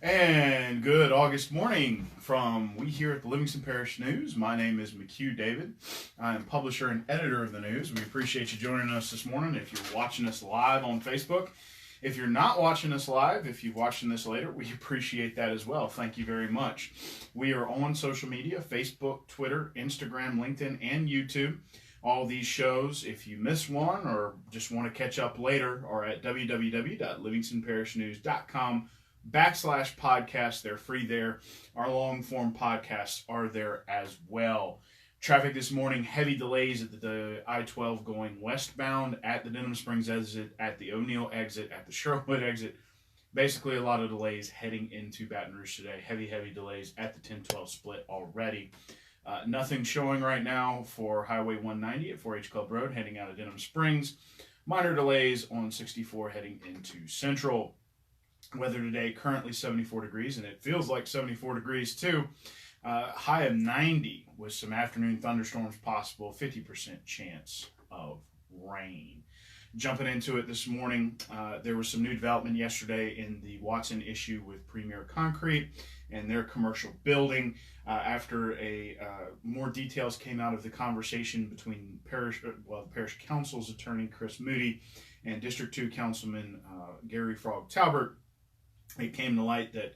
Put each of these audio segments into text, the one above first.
And good August morning from we here at the Livingston Parish News. My name is McHugh David. I am publisher and editor of the news. We appreciate you joining us this morning. If you're watching us live on Facebook, if you're not watching us live, if you're watching this later, we appreciate that as well. Thank you very much. We are on social media: Facebook, Twitter, Instagram, LinkedIn, and YouTube. All these shows, if you miss one or just want to catch up later, are at www.livingstonparishnews.com/podcast. They're free there. Our long form podcasts are there as well. Traffic this morning: heavy delays at the I-12 going westbound at the Denham Springs exit, at the O'Neill exit, at the Sherwood exit. Basically, a lot of delays heading into Baton Rouge today. Heavy delays at the 10-12 split already. Nothing showing right now for Highway 190 at 4H Club Road heading out of Denham Springs. Minor delays on 64 heading into Central. Weather today currently 74 degrees, and it feels like 74 degrees too. High of 90 with some afternoon thunderstorms possible, 50% chance of rain. Jumping into it this morning, there was some new development yesterday in the Watson issue with Premier Concrete and their commercial building. After more details came out of the conversation between the parish council's attorney Chris Moody and District 2 Councilman Gary Frog Talbert, it came to light that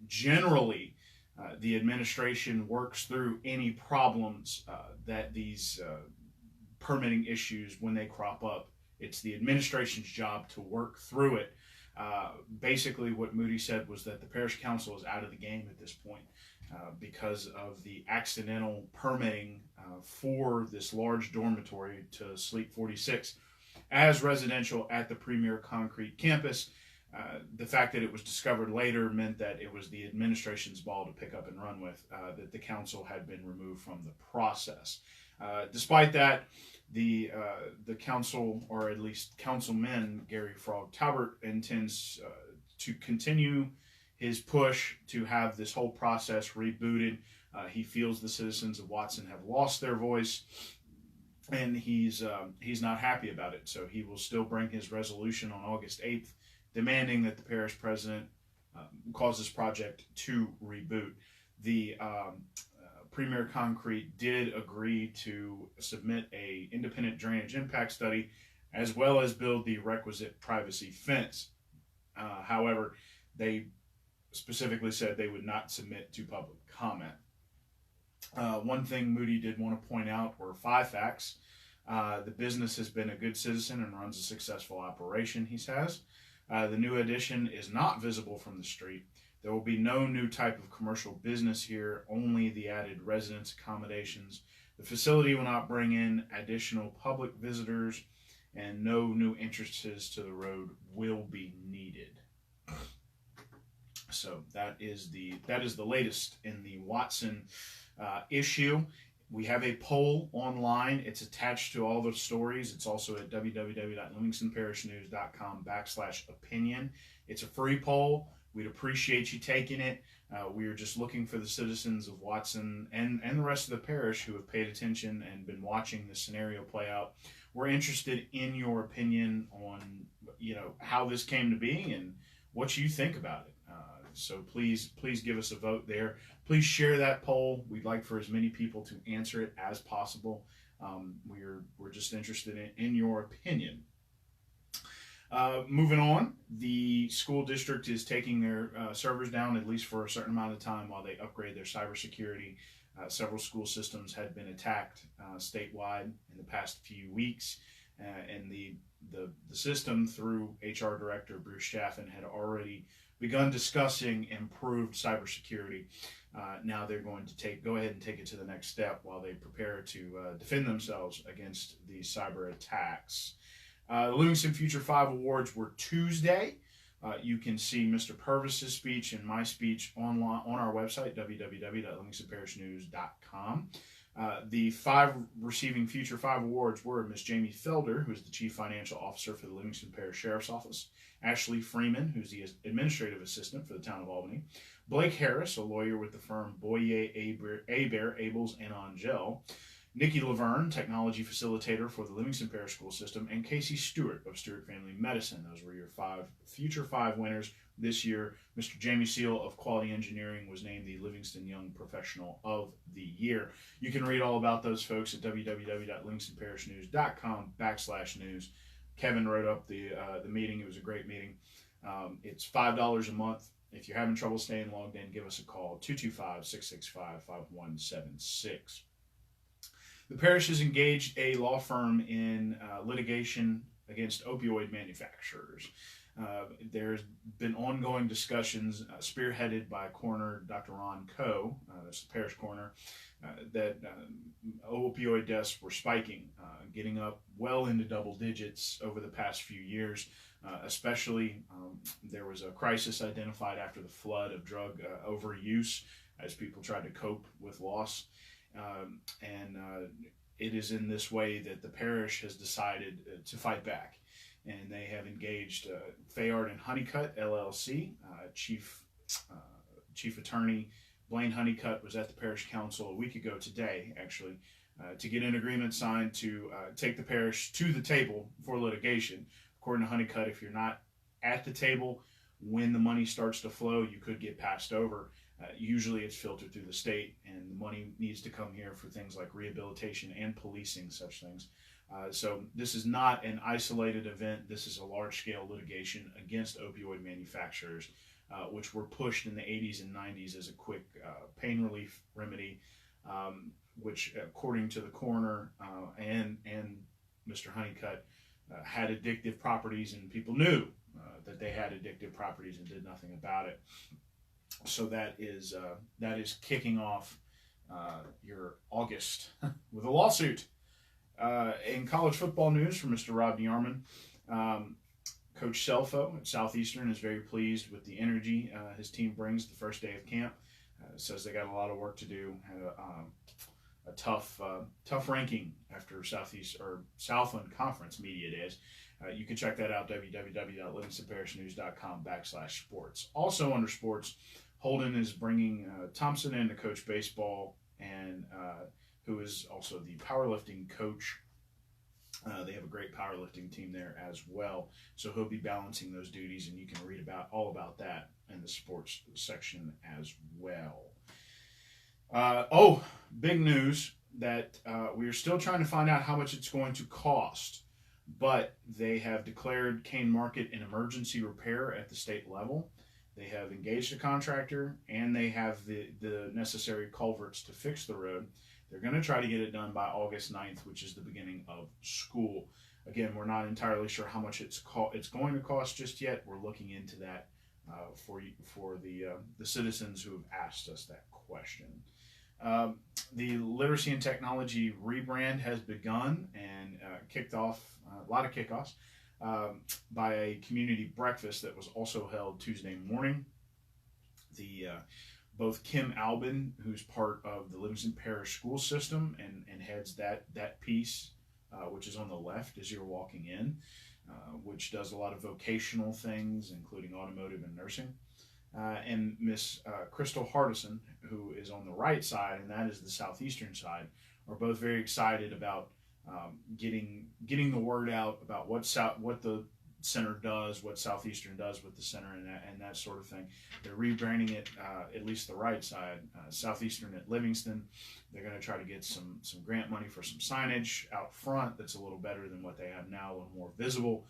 generally the administration works through any problems that these permitting issues, when they crop up. It's the administration's job to work through it. Basically, what Moody said was that the parish council is out of the game at this point because of the accidental permitting for this large dormitory to Sleep 46 as residential at the Premier Concrete campus. The fact that it was discovered later meant that it was the administration's ball to pick up and run with, that the council had been removed from the process. Despite that, the council, or at least councilman Gary Frog Talbert, intends to continue his push to have this whole process rebooted. He feels the citizens of Watson have lost their voice, and he's not happy about it. So he will still bring his resolution on August 8th, demanding that the parish president cause this project to reboot. The Premier Concrete did agree to submit a independent drainage impact study as well as build the requisite privacy fence. However, they specifically said they would not submit to public comment. One thing Moody did want to point out were 5 facts. The business has been a good citizen and runs a successful operation, he says. The new addition is not visible from the street. There will be no new type of commercial business here, only the added residence accommodations. The facility will not bring in additional public visitors, and no new entrances to the road will be needed. So that is the latest in the Watson issue. We have a poll online. It's attached to all the stories. It's also at www.livingstonparishnews.com/opinion. It's a free poll. We'd appreciate you taking it. We are just looking for the citizens of Watson and the rest of the parish who have paid attention and been watching this scenario play out. We're interested in your opinion on, how this came to be and what you think about it. So please give us a vote there. Please share that poll. We'd like for as many people to answer it as possible. We're just interested in your opinion. Moving on, the school district is taking their servers down, at least for a certain amount of time, while they upgrade their cybersecurity. Several school systems had been attacked statewide in the past few weeks, and the system, through HR Director Bruce Chaffin, had already begun discussing improved cybersecurity. Now they're going to go ahead and take it to the next step while they prepare to defend themselves against these cyber attacks. The Livingston Future 5 Awards were Tuesday. You can see Mr. Purvis's speech and my speech online on our website, www.livingstonparishnews.com. The 5 receiving Future 5 awards were Miss Jamie Felder, who is the Chief Financial Officer for the Livingston Parish Sheriff's Office; Ashley Freeman, who's the Administrative Assistant for the Town of Albany; Blake Harris, a lawyer with the firm Boyer, Abels, and Angel; Nikki Laverne, technology facilitator for the Livingston Parish School System, and Casey Stewart of Stewart Family Medicine. Those were your future five winners this year. Mr. Jamie Seal of Quality Engineering was named the Livingston Young Professional of the Year. You can read all about those folks at www.livingstonparishnews.com/news. Kevin wrote up the meeting. It was a great meeting. It's $5 a month. If you're having trouble staying logged in, give us a call, 225-665-5176. The parish has engaged a law firm in litigation against opioid manufacturers. There's been ongoing discussions spearheaded by coroner Dr. Ron Coe, that's the parish coroner, that opioid deaths were spiking, getting up well into double digits over the past few years. Especially, there was a crisis identified after the flood of drug overuse as people tried to cope with loss. It is in this way that the parish has decided to fight back. And they have engaged Fayard and Honeycutt, LLC. Chief Attorney Blaine Honeycutt was at the parish council a week ago today, actually, to get an agreement signed to take the parish to the table for litigation. According to Honeycutt, if you're not at the table when the money starts to flow, you could get passed over. Usually it's filtered through the state, and the money needs to come here for things like rehabilitation and policing such things. So this is not an isolated event. This is a large-scale litigation against opioid manufacturers, which were pushed in the 80s and 90s as a quick pain relief remedy, which, according to the coroner and Mr. Honeycutt, had addictive properties, and people knew that they had addictive properties and did nothing about it. So that is kicking off your August with a lawsuit. In college football news from Mr. Rodney Arman, Coach Selfo at Southeastern is very pleased with the energy his team brings the first day of camp. Says they got a lot of work to do. Had a tough ranking after Southland Conference Media Days. You can check that out, www.livingstonparishnews.com/sports. Also under sports, Holden is bringing Thompson in to coach baseball, and who is also the powerlifting coach. They have a great powerlifting team there as well. So he'll be balancing those duties, and you can read all about that in the sports section as well. Big news that we are still trying to find out how much it's going to cost, but they have declared Kane Market an emergency repair at the state level. They have engaged a contractor, and they have the necessary culverts to fix the road. They're going to try to get it done by August 9th, which is the beginning of school. Again, we're not entirely sure how much it's going to cost just yet. We're looking into that for the citizens who have asked us that question. The Literacy and Technology rebrand has begun and kicked off a lot of kickoffs by a community breakfast that was also held Tuesday morning. Both Kim Albin, who's part of the Livingston Parish School System and heads that piece, which is on the left as you're walking in, which does a lot of vocational things, including automotive and nursing. And Miss Crystal Hardison, who is on the right side, and that is the Southeastern side, are both very excited about getting the word out about what the center does, what Southeastern does with the center, and that sort of thing. They're rebranding it, at least the right side, Southeastern at Livingston. They're going to try to get some grant money for some signage out front that's a little better than what they have now, a little more visible.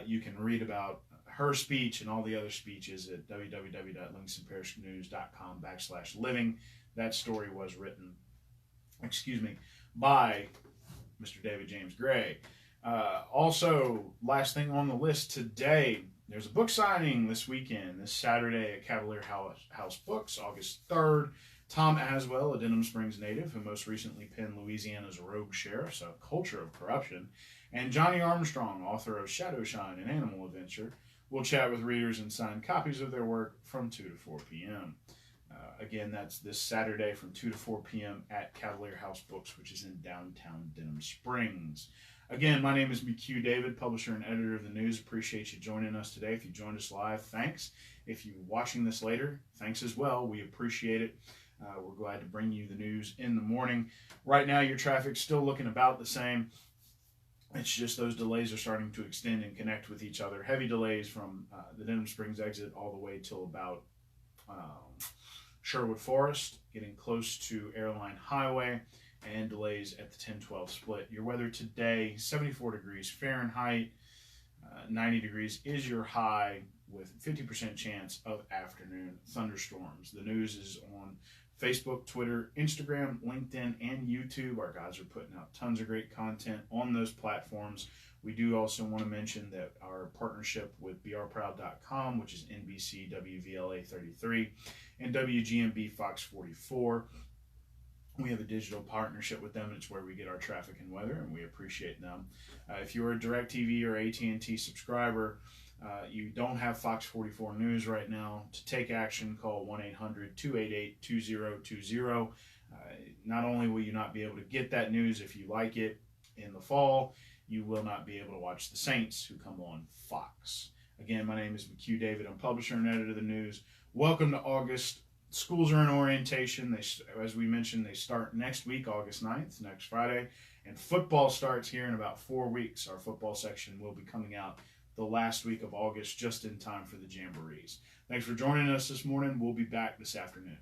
You can read about her speech and all the other speeches at www.livingstonparishnews.com/living. That story was written, by Mr. David James Gray. Also, last thing on the list today, there's a book signing this weekend, this Saturday at Cavalier House Books, August 3rd. Tom Aswell, a Denham Springs native, who most recently penned Louisiana's Rogue Sheriff, so Culture of Corruption, and Johnny Armstrong, author of Shadowshine and Animal Adventure, will chat with readers and sign copies of their work from 2 to 4 p.m. Again, that's this Saturday from 2 to 4 p.m. at Cavalier House Books, which is in downtown Denham Springs. Again, my name is McHugh David, publisher and editor of the news. Appreciate you joining us today. If you joined us live, thanks. If you're watching this later, thanks as well. We appreciate it. We're glad to bring you the news in the morning. Right now, your traffic's still looking about the same. It's just those delays are starting to extend and connect with each other. Heavy delays from the Denham Springs exit all the way till about Sherwood Forest, getting close to Airline Highway, and delays at the 10-12 split. Your weather today, 74 degrees Fahrenheit, 90 degrees is your high with 50% chance of afternoon thunderstorms. The news is on Facebook, Twitter, Instagram, LinkedIn, and YouTube. Our guys are putting out tons of great content on those platforms. We do also want to mention that our partnership with brproud.com, which is NBC WVLA 33 and WGMB Fox 44, we have a digital partnership with them, and it's where we get our traffic and weather, and we appreciate them. If you're a DirecTV or AT&T subscriber, you don't have Fox 44 News right now. To take action, call 1-800-288-2020. Not only will you not be able to get that news if you like it in the fall, you will not be able to watch the Saints, who come on Fox. Again, my name is McHugh David. I'm publisher and editor of the news. Welcome to August. Schools are in orientation. As we mentioned, they start next week, August 9th, next Friday. And football starts here in about 4 weeks. Our football section will be coming out the last week of August, just in time for the Jamborees. Thanks for joining us this morning. We'll be back this afternoon.